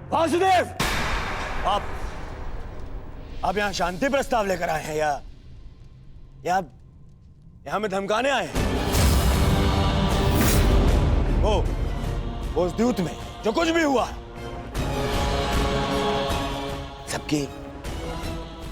वासुदेव, आप यहाँ शांति प्रस्ताव लेकर आए हैं या हमें धमकाने आए हैं? वो उस द्यूत में जो कुछ भी हुआ सबकी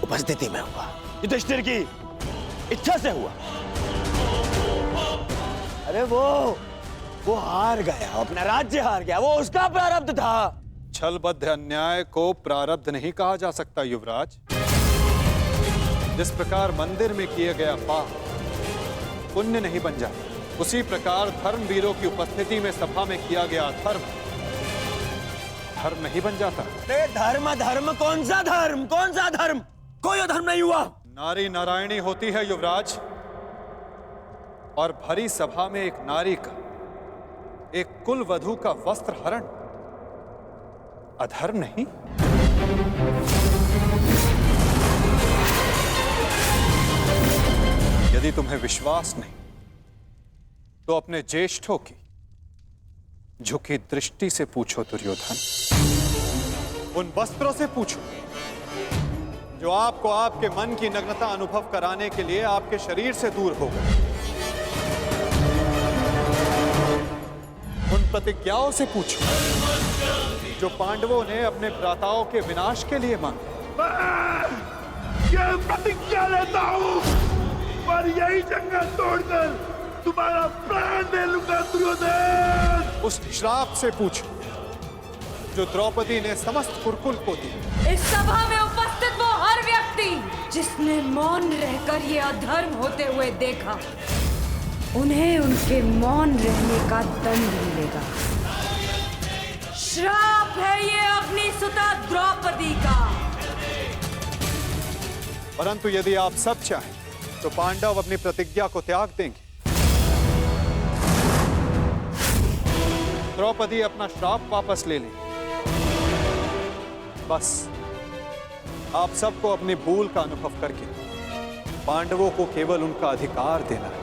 उपस्थिति में हुआ, युधिष्ठिर की इच्छा से हुआ। अरे वो हार गया, अपना राज्य हार गया, वो उसका प्रारब्ध था। छलबद्ध अन्याय को प्रारब्ध नहीं कहा जा सकता युवराज। जिस प्रकार मंदिर में किया गया पाप पुण्य नहीं बन जाता, उसी प्रकार धर्मवीरों की उपस्थिति में सभा में किया गया धर्म नहीं बन जाता। धर्म कौन सा धर्म? कोई धर्म नहीं हुआ। नारी नारायणी होती है युवराज, और भरी सभा में एक नारी का, एक कुल वधू का वस्त्र हरण अधर्म नहीं? यदि तुम्हें विश्वास नहीं तो अपने ज्येष्ठों की झुकी दृष्टि से पूछो दुर्योधन। उन वस्त्रों से पूछो जो आपको आपके मन की नग्नता अनुभव कराने के लिए आपके शरीर से दूर हो गए। उन प्रतिज्ञाओं से पूछो जो पांडवों ने अपने भ्राताओं के विनाश के लिए मांगी। ये प्रतिज्ञा लेता हूं, पर यही जंगल तोड़कर तुम्हारा प्राण दे लूंगा दुर्योधन। उस श्राप से पूछो जो द्रौपदी ने समस्त कुरुकुल को दी। इस सभा में उपस्थित वो हर व्यक्ति जिसने मौन रहकर ये अधर्म होते हुए देखा, उन्हें उनके मौन रहने का दंड मिलेगा। श्राप है ये अग्निसुता द्रौपदी का। परंतु यदि आप सब चाहें तो पांडव अपनी प्रतिज्ञा को त्याग देंगे। द्रौपदी अपना श्राप वापस ले लेंगे। बस आप सबको अपनी भूल का अनुभव करके पांडवों को केवल उनका अधिकार देना है।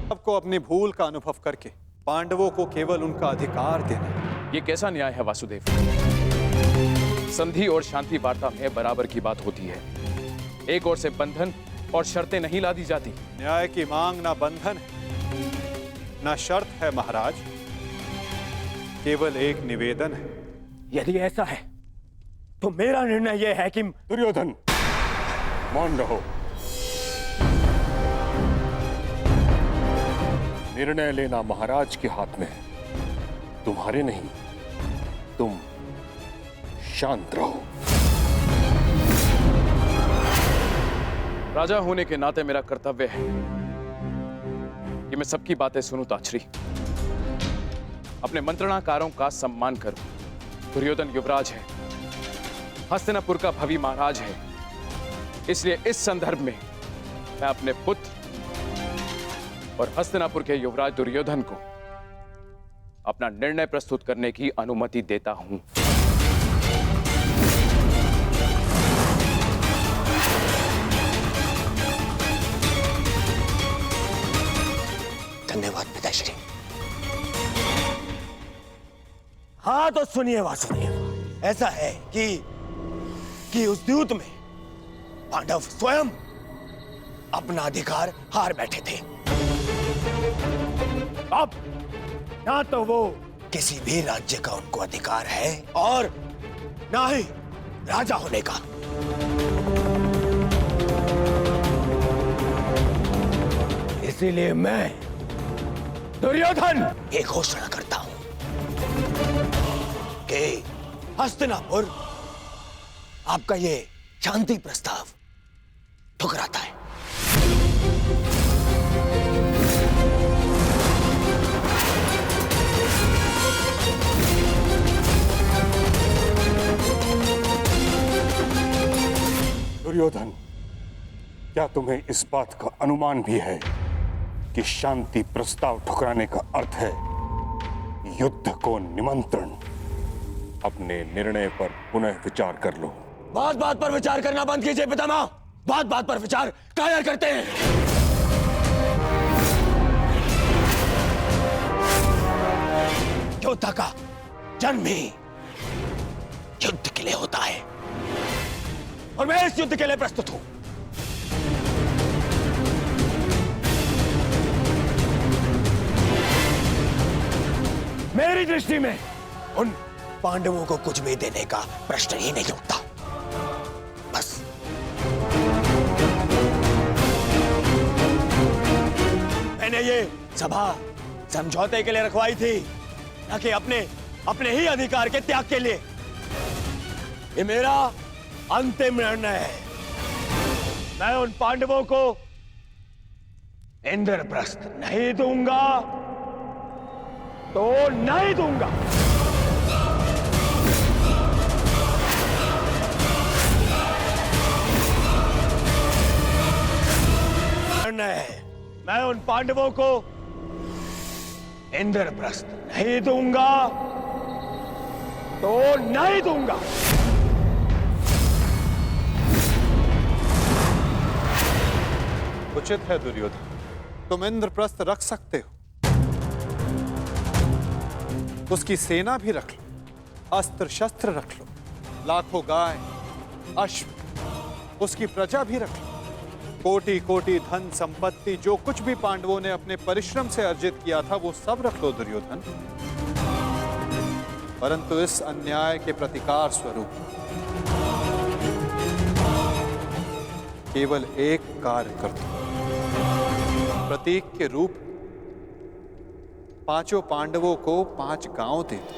सबको अपनी भूल का अनुभव करके पांडवों को केवल उनका अधिकार देना है। ये कैसा न्याय है वासुदेव? संधि और शांति वार्ता में बराबर की बात होती है। एक ओर से बंधन और शर्तें नहीं ला दी जाती। न्याय की मांग ना बंधन है ना शर्त है महाराज, केवल एक निवेदन है। यदि ऐसा है तो मेरा निर्णय यह है कि दुर्योधन, मौन रहो। निर्णय लेना महाराज के हाथ में है, तुम्हारे नहीं। तुम शांत रहो। राजा होने के नाते मेरा कर्तव्य है कि मैं सबकी बातें सुनूं ताछरी, अपने मंत्रणाकारों का सम्मान करूं। दुर्योधन युवराज है, हस्तिनापुर का भवी महाराज है, इसलिए इस संदर्भ में मैं अपने पुत्र और हस्तिनापुर के युवराज दुर्योधन को अपना निर्णय प्रस्तुत करने की अनुमति देता हूं। धन्यवाद पिताश्री। हाँ तो सुनिए वासुदेव, ऐसा है कि उस द्यूत में पांडव स्वयं अपना अधिकार हार बैठे थे। अब ना तो वो किसी भी राज्य का उनको अधिकार है और ना ही राजा होने का। इसीलिए मैं दुर्योधन ये घोषणा करता हूं कि हस्तिनापुर आपका ये शांति प्रस्ताव ठुकराता है। दुर्योधन, क्या तुम्हें इस बात का अनुमान भी है कि शांति प्रस्ताव ठुकराने का अर्थ है युद्ध को निमंत्रण? अपने निर्णय पर पुनः विचार कर लो। बात बात पर विचार करना बंद कीजिए पितामह। बात बात पर विचार कायर करते हैं। योद्धा का जन्म ही युद्ध के लिए होता है और मैं इस युद्ध के लिए प्रस्तुत हूं। मेरी दृष्टि में उन पांडवों को कुछ भी देने का प्रश्न ही नहीं उठता। बस मैंने ये सभा समझौते के लिए रखवाई थी, ना कि अपने ही अधिकार के त्याग के लिए। ये मेरा अंतिम निर्णय है। मैं उन पांडवों को इंद्रप्रस्थ नहीं दूंगा तो नहीं दूंगा। निर्णय है, मैं उन पांडवों को इंद्रप्रस्थ नहीं दूंगा तो नहीं दूंगा। उचित है दुर्योधन, तुम इंद्रप्रस्थ रख सकते हो, उसकी सेना भी रख लो, अस्त्र शस्त्र रख लो, लाखों गाय अश्व, उसकी प्रजा भी रख लो, कोटि कोटि धन संपत्ति, जो कुछ भी पांडवों ने अपने परिश्रम से अर्जित किया था वो सब रख लो दुर्योधन। परंतु इस अन्याय के प्रतिकार स्वरूप केवल एक कार्य कर दो। प्रतीक के रूप पांचों पांडवों को 5 गांव दे दो।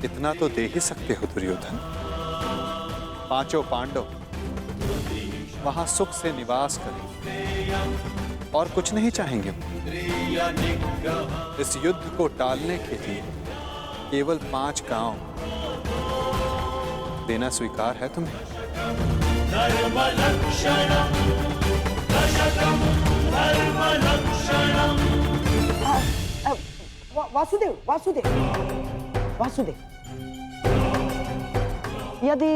इतना तो दे ही सकते हो दुर्योधन। 5 पांडव वहां सुख से निवास करें और कुछ नहीं चाहेंगे। इस युद्ध को टालने के लिए केवल 5 गांव देना स्वीकार है तुम्हें? वासुदेव वासुदेव वासुदेव, यदि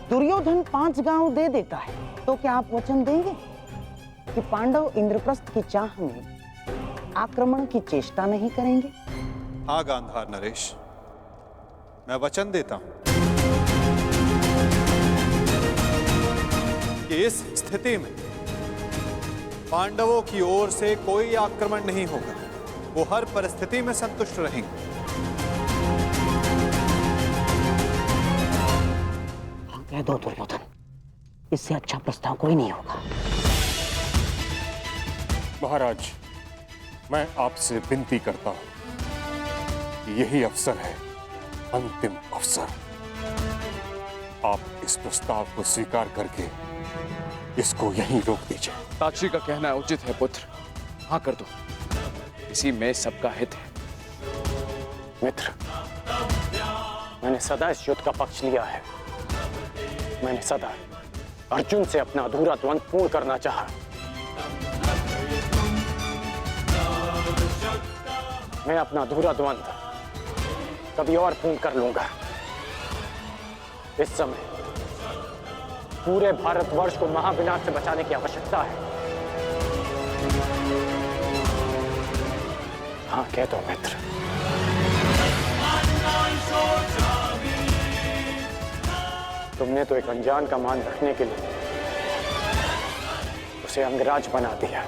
दुर्योधन 5 गांव दे देता है तो क्या आप वचन देंगे कि पांडव इंद्रप्रस्थ की चाह में आक्रमण की चेष्टा नहीं करेंगे? हाँ गांधार नरेश, मैं वचन देता हूं कि इस स्थिति में पांडवों की ओर से कोई आक्रमण नहीं होगा। वो हर परिस्थिति में संतुष्ट रहेंगे। कह दो दुर्योधन, इससे अच्छा प्रस्ताव कोई नहीं होगा। महाराज, मैं आपसे विनती करता हूं कि यही अवसर है, अंतिम अवसर। आप इस प्रस्ताव को स्वीकार करके इसको यहीं रोक दीजिए। ताक्षी का कहना उचित है पुत्र, हाँ कर दो, इसी में सबका हित है। मित्र, मैंने सदा इस युद्ध का पक्ष लिया है। मैंने सदा अर्जुन से अपना अधूरा द्वंद्व पूर्ण करना चाहा। मैं अपना अधूरा द्वंद्व कभी और पूर्ण कर लूंगा। इस समय पूरे भारतवर्ष को महाविनाश से बचाने की आवश्यकता है। हाँ कह दो मित्र। तुमने तो एक अनजान का मान रखने के लिए उसे अंगराज बना दिया,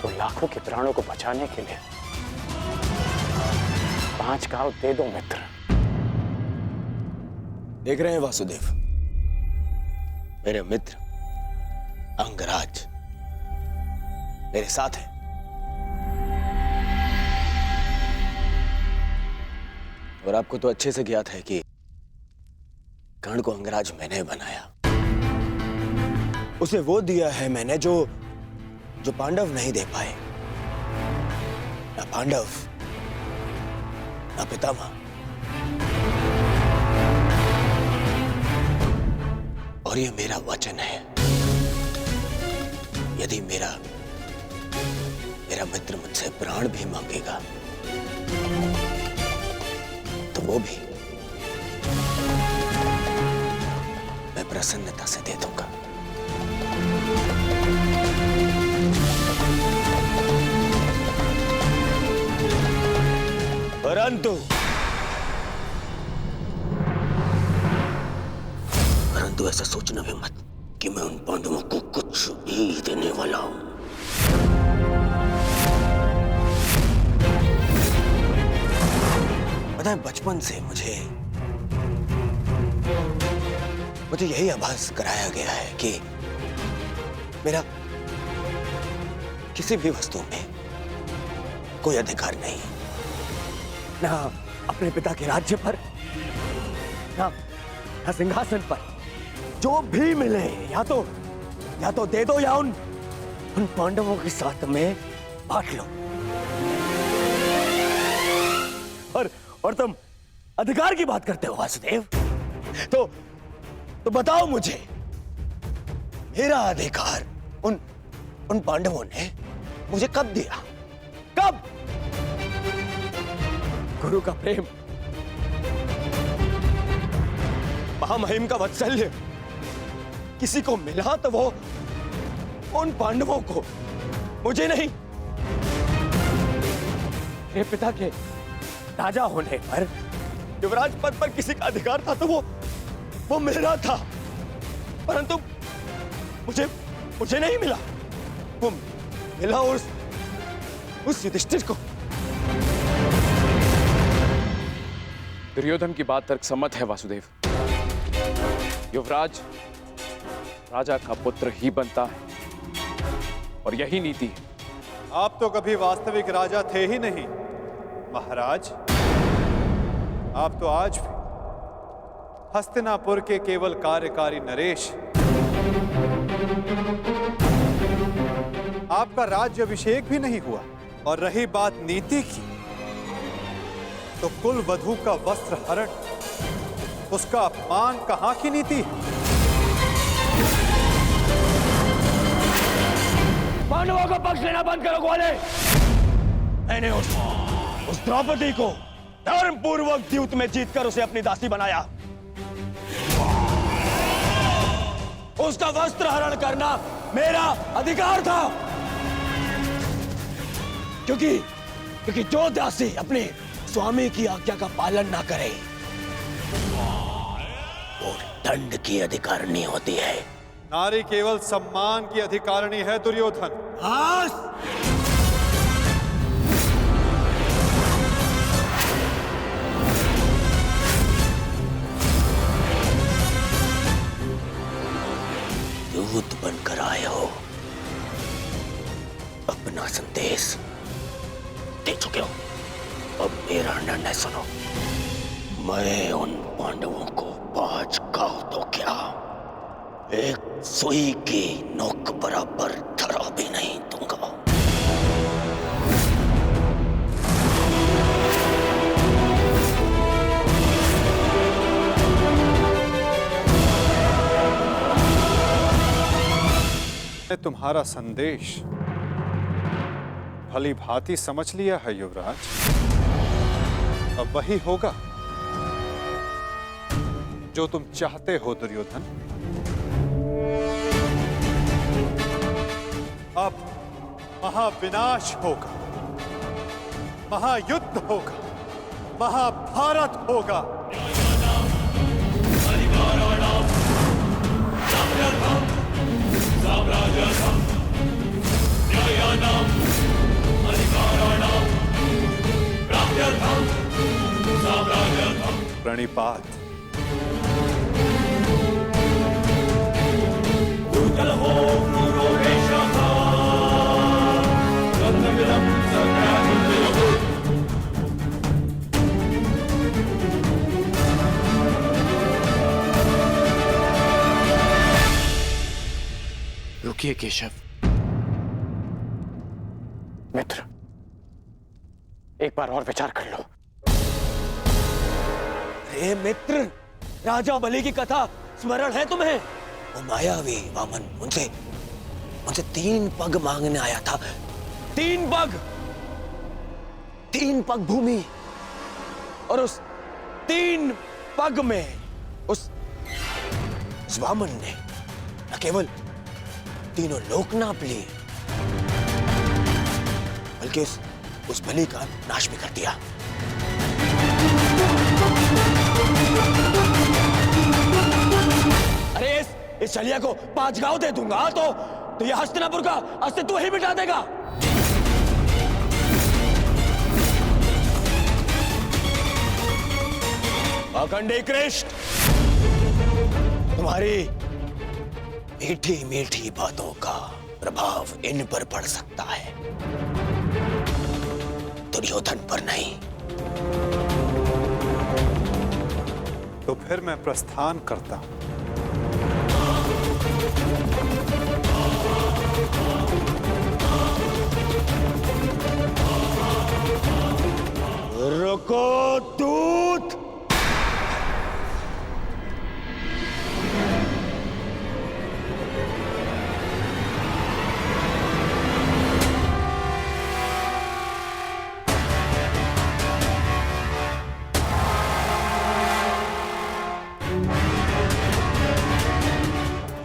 तो लाखों के प्राणों को बचाने के लिए 5 गांव दे दो मित्र। देख रहे हैं वासुदेव, मेरे मित्र अंगराज मेरे साथ है। और आपको तो अच्छे से ज्ञात है कि कर्ण को अंगराज मैंने बनाया। उसे वो दिया है मैंने जो पांडव नहीं दे पाए। ना पांडव, ना पितामह। और ये मेरा वचन है, यदि मेरा मित्र मुझसे प्राण भी मांगेगा वो भी मैं प्रसन्नता से दे दूंगा। परंतु ऐसा सोचना भी मत कि मैं उन पांडवों को कुछ भी देने वाला हूं। पता है, बचपन से मुझे यही आभास कराया गया है कि मेरा किसी भी वस्तु में कोई अधिकार नहीं, ना अपने पिता के राज्य पर, ना सिंहासन पर। जो भी मिले या तो दे दो या उन पांडवों के साथ में बांट लो। और तुम अधिकार की बात करते हो वासुदेव, तो बताओ मुझे, मेरा अधिकार उन पांडवों ने मुझे कब दिया? कब? गुरु का प्रेम, महामहिम का वात्सल्य किसी को मिला तो वो उन पांडवों को, मुझे नहीं। मेरे पिता के राजा होने पर, युवराज पद पर किसी का अधिकार था तो वो मेरा था, परंतु मुझे नहीं मिला। वो मिला उस युधिष्ठिर को। दुर्योधन की बात तर्कसम्मत है वासुदेव। युवराज राजा का पुत्र ही बनता है और यही नीति है। आप तो कभी वास्तविक राजा थे ही नहीं महाराज। आप तो आज भी हस्तिनापुर के केवल कार्यकारी नरेश। आपका राज्य अभिषेक भी नहीं हुआ। और रही बात नीति की, तो कुल वधू का वस्त्र हरण, उसका अपमान कहां की नीति है? पांडवों को पक्ष लेना बंद करो ग्वाले। मैंने उस द्रौपदी को धर्म पूर्वक द्यूत में जीतकर उसे अपनी दासी बनाया। उसका वस्त्र हरण करना मेरा अधिकार था, क्योंकि जो दासी अपने स्वामी की आज्ञा का पालन ना करे वो दंड की अधिकारिणी होती है। नारी केवल सम्मान की अधिकारिणी है दुर्योधन। दूत बनकर आए हो, अपना संदेश दे चुके हो। अब मेरा निर्णय सुनो। मैं उन पांडवों को 5 गांव तो क्या, एक सुई की नोक बराबर धरा भी नहीं दूंगा। मैं तुम्हारा संदेश भली भांति समझ लिया है युवराज। अब वही होगा जो तुम चाहते हो दुर्योधन। अब महाविनाश होगा, महायुद्ध होगा, महाभारत होगा। प्रणिपात। रुकिए केशव। मित्र, एक बार और विचार कर लो। अरे मित्र, राजा बलि की कथा स्मरण है तुम्हें? वो मायावी वामन उनसे 3 पग मांगने आया था। 3 पग भूमि और 3 पग में उस वामन ने न केवल तीनों लोक नाप लिए, बल्कि उस बलि का नाश भी कर दिया। अरे इस छलिया को 5 गांव दे दूंगा तो ये हस्तिनापुर का अस्तित्व ही मिटा देगा। अखंडी कृष्ण, तुम्हारी मीठी मीठी बातों का प्रभाव इन पर पड़ सकता है, दुर्योधन पर नहीं। तो फिर मैं प्रस्थान करता हूं। रुको दूत।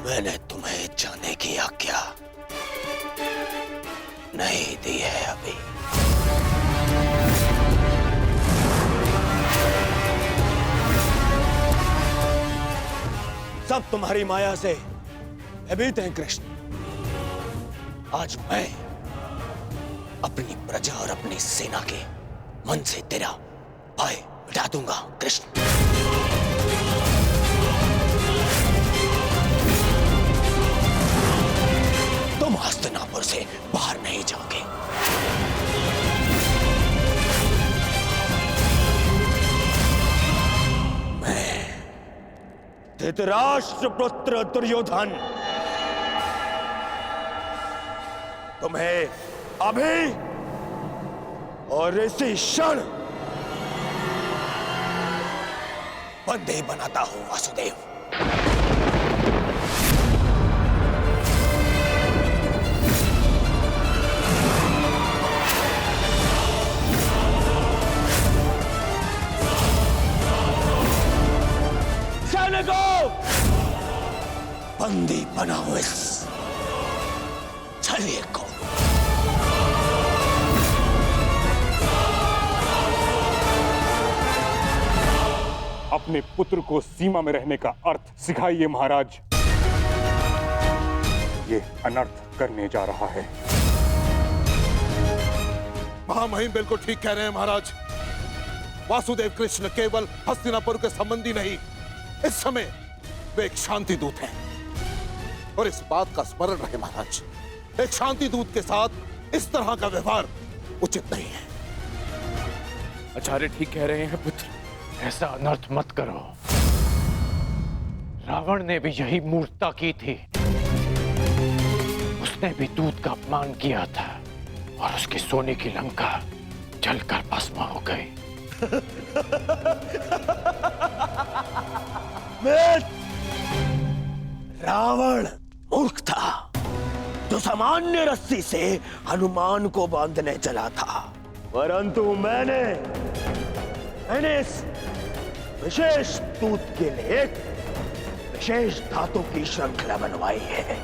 मैंने तुम्हें जाने की आज्ञा नहीं दी है अभी। सब तुम्हारी माया से भयभीत हैं कृष्ण। आज मैं अपनी प्रजा और अपनी सेना के मन से तेरा भय मिटा दूंगा कृष्ण। तुम हस्तिनापुर से बाहर नहीं जाओगे। मैं धृतराष्ट्र पुत्र दुर्योधन तुम्हें अभी और इसी क्षण बंदी बनाता हूं वासुदेव। सैनिकों, बंदी बनाओ इस छलिए को। अपने पुत्र को सीमा में रहने का अर्थ सिखाइए महाराज। ये अनर्थ करने जा रहा है। महामहिम बिल्कुल ठीक कह रहे हैं महाराज। वासुदेव कृष्ण केवल हस्तिनापुर के संबंधी नहीं, इस समय वे एक शांति दूत हैं। और इस बात का स्मरण रहे महाराज, एक शांति दूत के साथ इस तरह का व्यवहार उचित नहीं है। आचार्य ठीक कह रहे हैं पुत्र। ऐसा अनर्थ मत करो। रावण ने भी यही मूर्खता की थी। उसने भी दूत का अपमान किया था और उसकी सोने की लंका जलकर भस्म हो गई। रावण मूर्ख था जो सामान्य रस्सी से हनुमान को बांधने चला था, परंतु मैंने इस विशेष दूत के लिए एक विशेष धातु की श्रृंखला बनवाई है।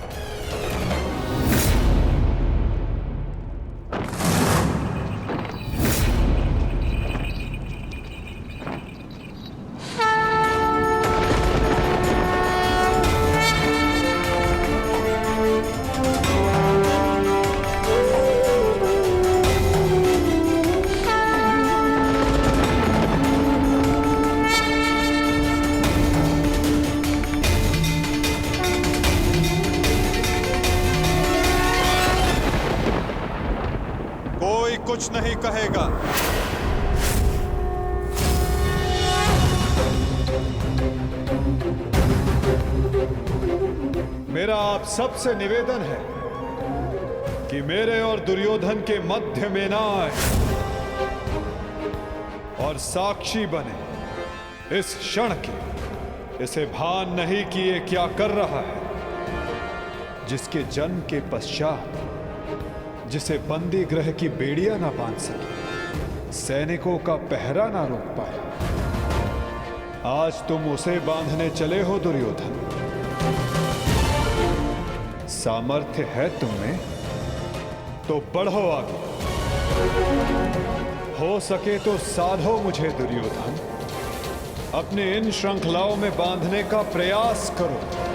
कुछ नहीं कहेगा। मेरा आप सबसे निवेदन है कि मेरे और दुर्योधन के मध्य में ना आए और साक्षी बने इस क्षण के। इसे भान नहीं कि ये क्या कर रहा है, जिसके जन्म के पश्चात जिसे बंदी गृह की बेड़ियां ना बांध सके, सैनिकों का पहरा ना रोक पाए, आज तुम उसे बांधने चले हो दुर्योधन। सामर्थ्य है तुम में तो बढ़ो आगे। हो सके तो साधो मुझे दुर्योधन। अपने इन श्रृंखलाओं में बांधने का प्रयास करो।